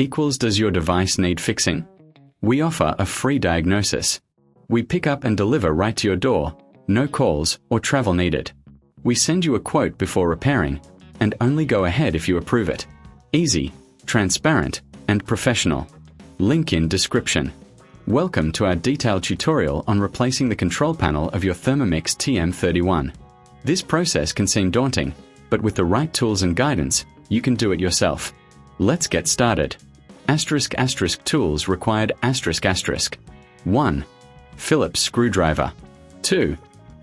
equals does your device need fixing? We offer a free diagnosis. We pick up and deliver right to your door, no calls or travel needed. We send you a quote before repairing, and only go ahead if you approve it. Easy, transparent, and professional. Link in description. Welcome to our detailed tutorial on replacing the control panel of your Thermomix TM31. This process can seem daunting, but with the right tools and guidance, you can do it yourself. Let's get started. *** tools required ***. 1. Phillips screwdriver. 2.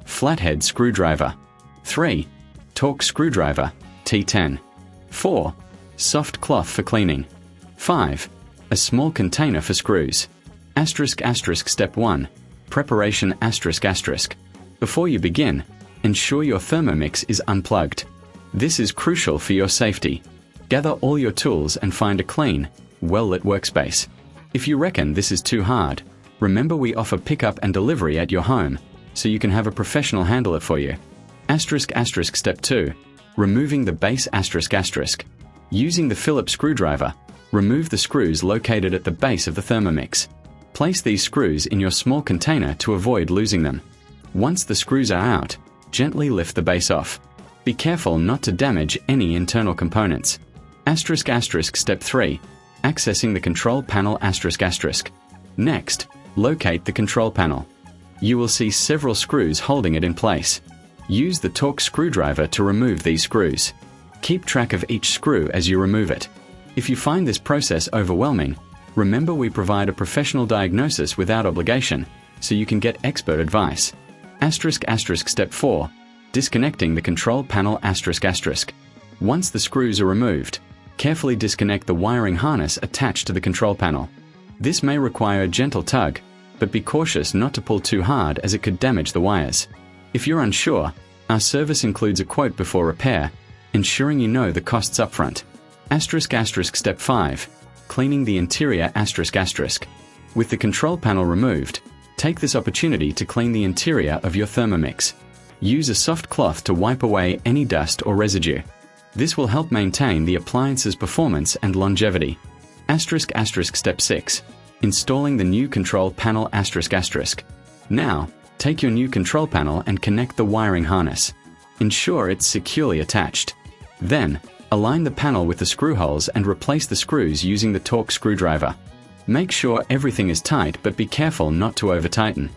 Flathead screwdriver. 3. Torque screwdriver, T10. 4. Soft cloth for cleaning. 5. A small container for screws. Step 1. Preparation ***. Before you begin, ensure your Thermomix is unplugged. This is crucial for your safety. Gather all your tools and find a clean, well-lit workspace. If you reckon this is too hard, remember we offer pickup and delivery at your home, so you can have a professional handle it for you. Step 2. Removing the base ***. Using the Phillips screwdriver, remove the screws located at the base of the Thermomix. Place these screws in your small container to avoid losing them. Once the screws are out, gently lift the base off. Be careful not to damage any internal components. Step 3. Accessing the control panel ***. Next, locate the control panel. You will see several screws holding it in place. Use the torque screwdriver to remove these screws. Keep track of each screw as you remove it. If you find this process overwhelming, remember we provide a professional diagnosis without obligation, so you can get expert advice. Step 4. Disconnecting the control panel ***. Once the screws are removed, carefully disconnect the wiring harness attached to the control panel. This may require a gentle tug, but be cautious not to pull too hard as it could damage the wires. If you're unsure, our service includes a quote before repair, ensuring you know the costs upfront. Step 5. Cleaning the interior ***. With the control panel removed, take this opportunity to clean the interior of your Thermomix. Use a soft cloth to wipe away any dust or residue. This will help maintain the appliance's performance and longevity. Step 6. Installing the new control panel ***. Now, take your new control panel and connect the wiring harness. Ensure it's securely attached. Then, align the panel with the screw holes and replace the screws using the torque screwdriver. Make sure everything is tight, but be careful not to over-tighten.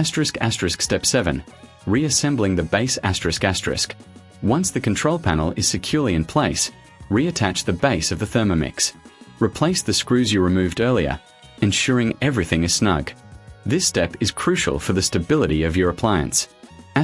Step 7. Reassembling the base ***. Once the control panel is securely in place, reattach the base of the Thermomix. Replace the screws you removed earlier, ensuring everything is snug. This step is crucial for the stability of your appliance.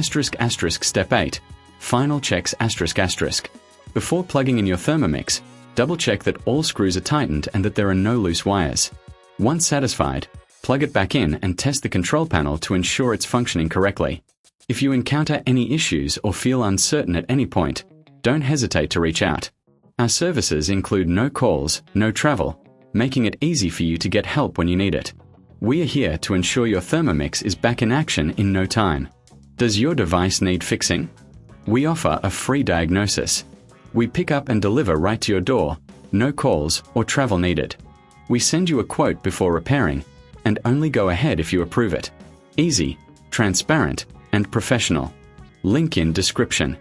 Step 8. Final checks ***. Before plugging in your Thermomix, double-check that all screws are tightened and that there are no loose wires. Once satisfied, plug it back in and test the control panel to ensure it's functioning correctly. If you encounter any issues or feel uncertain at any point, don't hesitate to reach out. Our services include no calls, no travel, making it easy for you to get help when you need it. We are here to ensure your Thermomix is back in action in no time. Does your device need fixing? We offer a free diagnosis. We pick up and deliver right to your door, no calls or travel needed. We send you a quote before repairing, and only go ahead if you approve it. Easy, transparent, and professional. Link in description.